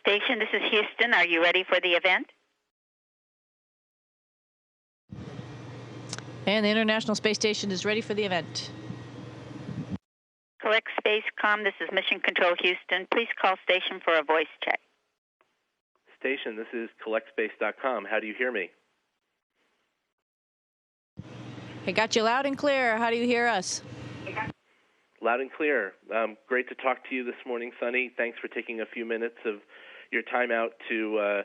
Station, this is Houston. Are you ready for the event? And the International Space Station is ready for the event. Collect Spacecom, this is Mission Control Houston. Please call station for a voice check. Station, this is collectspace.com. How do you hear me? I got you loud and clear. How do you hear us? Loud and clear. Great to talk to you this morning, Suni. Thanks for taking a few minutes of your time out to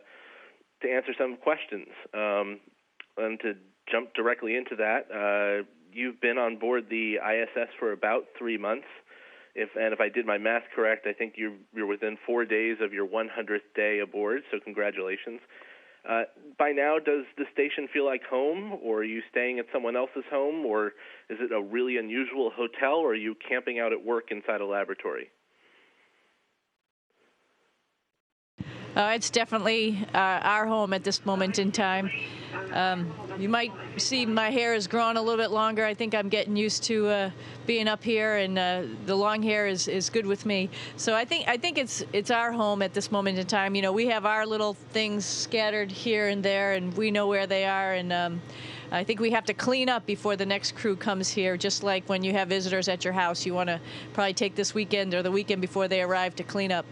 answer some questions. And to jump directly into that, you've been on board the ISS for about 3 months. If I did my math correct, I think you're within 4 days of your 100th day aboard, so congratulations. By now, does the station feel like home, or are you staying at someone else's home, or is it a really unusual hotel, or are you camping out at work inside a laboratory? It's definitely our home at this moment in time. You might see my hair is growing a little bit longer. I think I'm getting used to being up here, and the long hair is good with me. So I think it's our home at this moment in time. You know, we have our little things scattered here and there, and we know where they are. And I think we have to clean up before the next crew comes here. Just like when you have visitors at your house, you want to probably take this weekend or the weekend before they arrive to clean up.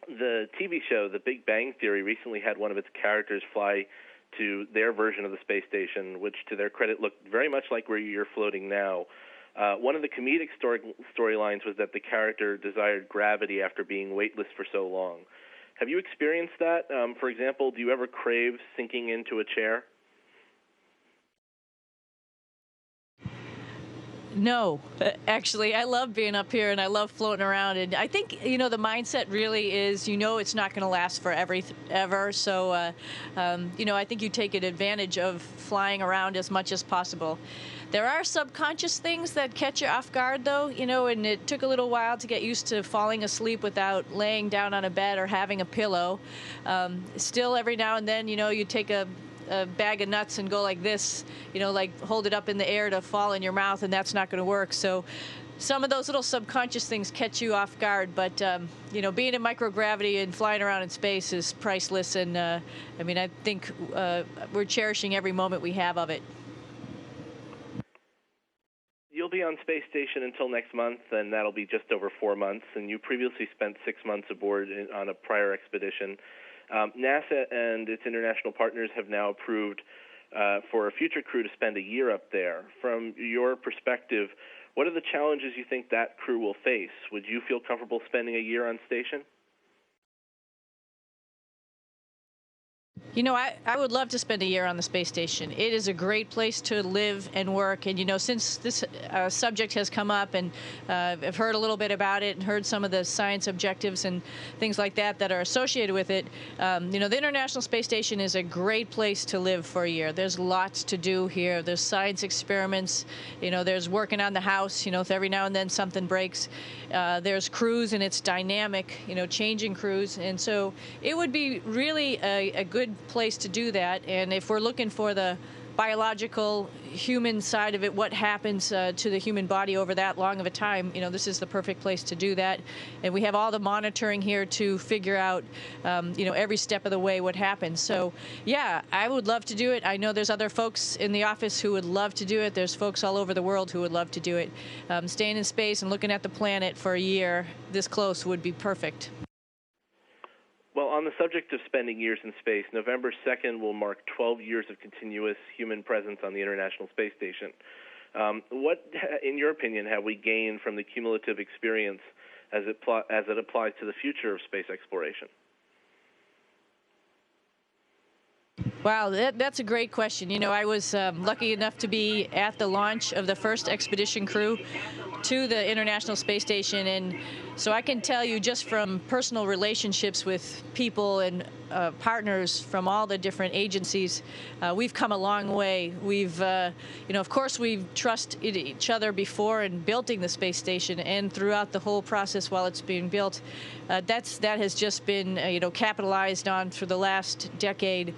The TV show, The Big Bang Theory, recently had one of its characters fly to their version of the space station, which, to their credit, looked very much like where you're floating now. One of the comedic storylines was that the character desired gravity after being weightless for so long. Have you experienced that? For example, do you ever crave sinking into a chair? No, actually, I love being up here and I love floating around. And I think, you know, the mindset really is, you know, it's not going to last forever. So, you know, I think you take advantage of flying around as much as possible. There are subconscious things that catch you off guard, though, you know, and it took a little while to get used to falling asleep without laying down on a bed or having a pillow. Still, every now and then, you know, you take a bag of nuts and go like this, you know, like hold it up in the air to fall in your mouth, and that's not going to work. So some of those little subconscious things catch you off guard, but, you know, being in microgravity and flying around in space is priceless, and, I mean, I think we're cherishing every moment we have of it. You'll be on Space Station until next month, and that'll be just over 4 months, and you previously spent 6 months aboard on a prior expedition. NASA and its international partners have now approved for a future crew to spend a year up there. From your perspective, what are the challenges you think that crew will face? Would you feel comfortable spending a year on station? You know, I would love to spend a year on the space station. It is a great place to live and work. And, you know, since this subject has come up, and I've heard a little bit about it and heard some of the science objectives and things like that that are associated with it, you know, the International Space Station is a great place to live for a year. There's lots to do here. There's science experiments. You know, there's working on the house. You know, if every now and then something breaks. There's crews, and it's dynamic, you know, changing crews. And so it would be really a good place to do that. And if we're looking for the biological human side of it, what happens to the human body over that long of a time, you know, this is the perfect place to do that. And we have all the monitoring here to figure out, you know, every step of the way what happens. So, yeah, I would love to do it. I know there's other folks in the office who would love to do it. There's folks all over the world who would love to do it. Staying in space and looking at the planet for a year this close would be perfect. Well, on the subject of spending years in space, November 2nd will mark 12 years of continuous human presence on the International Space Station. What, in your opinion, have we gained from the cumulative experience as it applies to the future of space exploration? Wow, that's a great question. You know, I was lucky enough to be at the launch of the first expedition crew to the International Space Station, and so I can tell you just from personal relationships with people and partners from all the different agencies, we've come a long way. We've, you know, of course we've trusted each other before in building the space station, and throughout the whole process while it's being built, that has just been, you know, capitalized on for the last decade.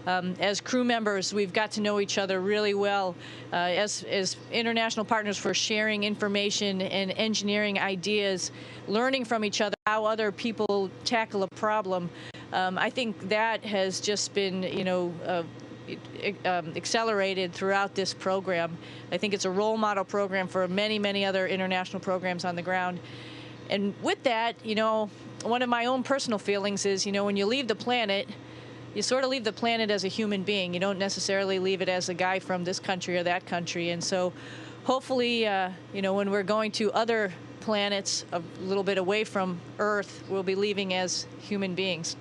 As crew members, we've got to know each other really well. As international partners, for sharing information and engineering ideas, learning from each other how other people tackle a problem. I think that has just been, accelerated throughout this program. I think it's a role model program for many, many other international programs on the ground. And with that, one of my own personal feelings is, when you leave the planet, you sort of leave the planet as a human being. You don't necessarily leave it as a guy from this country or that country. And so hopefully, when we're going to other planets a little bit away from Earth, we'll be leaving as human beings.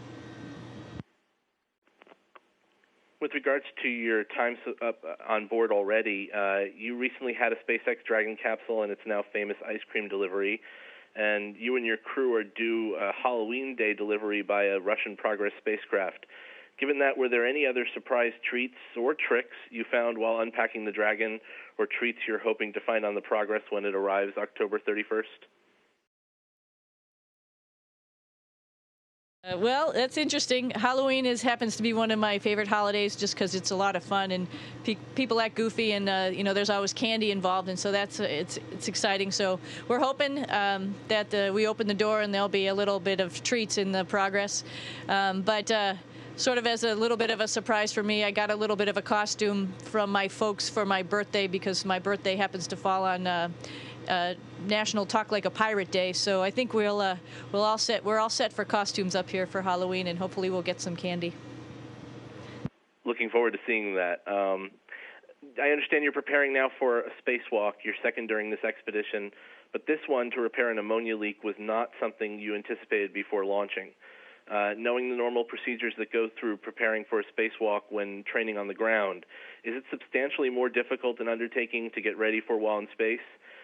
With regards to your time up on board already, you recently had a SpaceX Dragon capsule and its now famous ice cream delivery, and you and your crew are due a Halloween Day delivery by a Russian Progress spacecraft. Given that, were there any other surprise treats or tricks you found while unpacking the Dragon, or treats you're hoping to find on the Progress when it arrives October 31st? Well, that's interesting. Halloween happens to be one of my favorite holidays just because it's a lot of fun and people act goofy, and there's always candy involved, and so it's exciting. So we're hoping that we open the door and there'll be a little bit of treats in the Progress. But sort of as a little bit of a surprise for me, I got a little bit of a costume from my folks for my birthday, because my birthday happens to fall on National Talk Like a Pirate Day. So I think we're all set for costumes up here for Halloween, and hopefully we'll get some candy. Looking forward to seeing that. I understand you're preparing now for a spacewalk, your second during this expedition, but this one to repair an ammonia leak was not something you anticipated before launching. Knowing the normal procedures that go through preparing for a spacewalk when training on the ground, is it substantially more difficult an undertaking to get ready for while in space?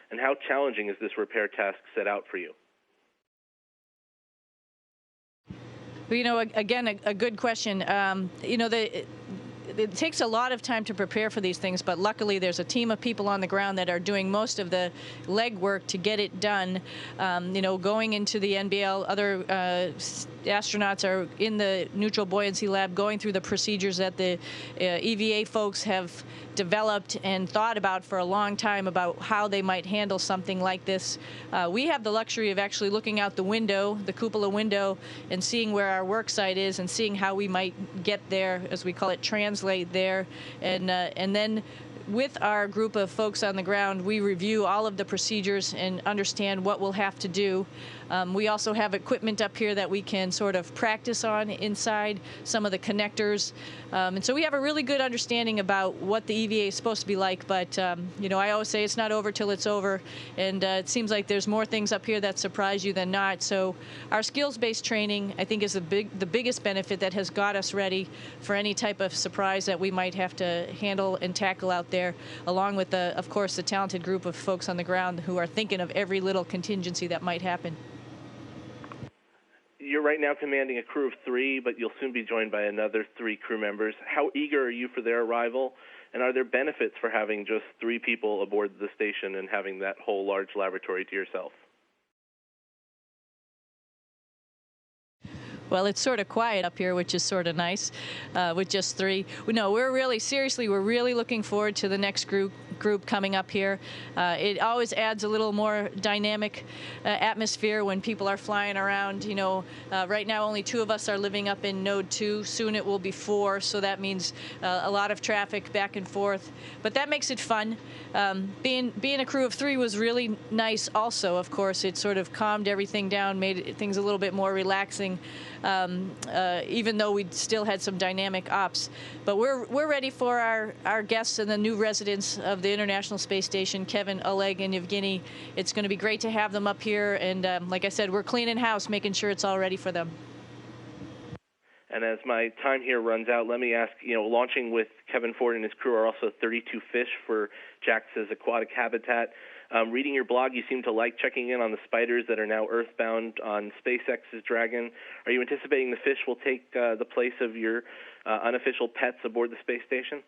And how challenging is this repair task set out for you? Well, again, a good question. It takes a lot of time to prepare for these things, but luckily there's a team of people on the ground that are doing most of the legwork to get it done. Going into the NBL, other astronauts are in the neutral buoyancy lab going through the procedures that the EVA folks have developed and thought about for a long time about how they might handle something like this. We have the luxury of actually looking out the window, the cupola window, and seeing where our work site is and seeing how we might get there, as we call it, translate there, and then with our group of folks on the ground, we review all of the procedures and understand what we'll have to do. We also have equipment up here that we can sort of practice on inside, some of the connectors. And so we have a really good understanding about what the EVA is supposed to be like. But, I always say it's not over till it's over. And it seems like there's more things up here that surprise you than not. So our skills-based training, I think, is the biggest benefit that has got us ready for any type of surprise that we might have to handle and tackle out there, along with, of course, the talented group of folks on the ground who are thinking of every little contingency that might happen. You're right now commanding a crew of 3, but you'll soon be joined by another 3 crew members. How eager are you for their arrival, and are there benefits for having just 3 people aboard the station and having that whole large laboratory to yourself? Well, it's sort of quiet up here, which is sort of nice, with just 3. No, we're really looking forward to the next group coming up here. It always adds a little more dynamic atmosphere when people are flying around. Right now only 2 of us are living up in Node 2. Soon it will be 4, so that means a lot of traffic back and forth. But that makes it fun. Being a crew of 3 was really nice also, of course. It sort of calmed everything down, made things a little bit more relaxing. Even though we still had some dynamic ops. But we're ready for our guests and the new residents of the International Space Station, Kevin, Oleg, and Evgeny. It's going to be great to have them up here, and like I said, we're cleaning house, making sure it's all ready for them. And as my time here runs out, let me ask, launching with Kevin Ford and his crew are also 32 fish for JAXA's aquatic habitat. Reading your blog, you seem to like checking in on the spiders that are now earthbound on SpaceX's Dragon. Are you anticipating the fish will take the place of your unofficial pets aboard the space station?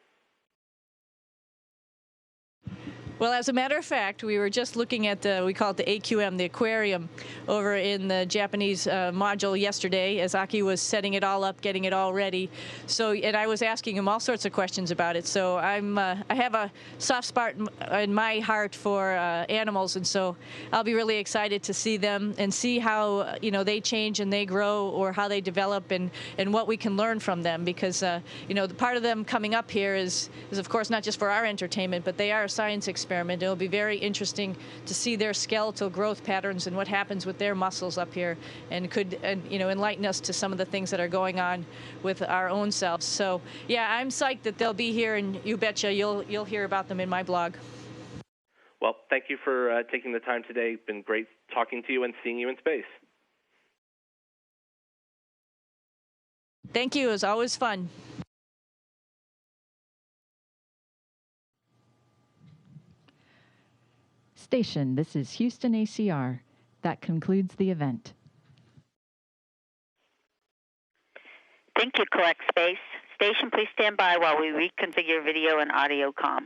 Well, as a matter of fact, we were just looking at we call it the AQM, the aquarium, over in the Japanese module yesterday as Aki was setting it all up, getting it all ready. So, and I was asking him all sorts of questions about it. So I have a soft spot in my heart for animals, and so I'll be really excited to see them and see how they change and they grow, or how they develop, and what we can learn from them. Because the part of them coming up here is of course not just for our entertainment, but they are a science experiment. It'll be very interesting to see their skeletal growth patterns and what happens with their muscles up here, and could enlighten us to some of the things that are going on with our own selves. So yeah, I'm psyched that they'll be here, and you betcha you'll hear about them in my blog. Well, thank you for taking the time today. It's been great talking to you and seeing you in space. Thank you. It was always fun. Station, this is Houston ACR. That concludes the event. Thank you, Collect Space. Station, please stand by while we reconfigure video and audio comm.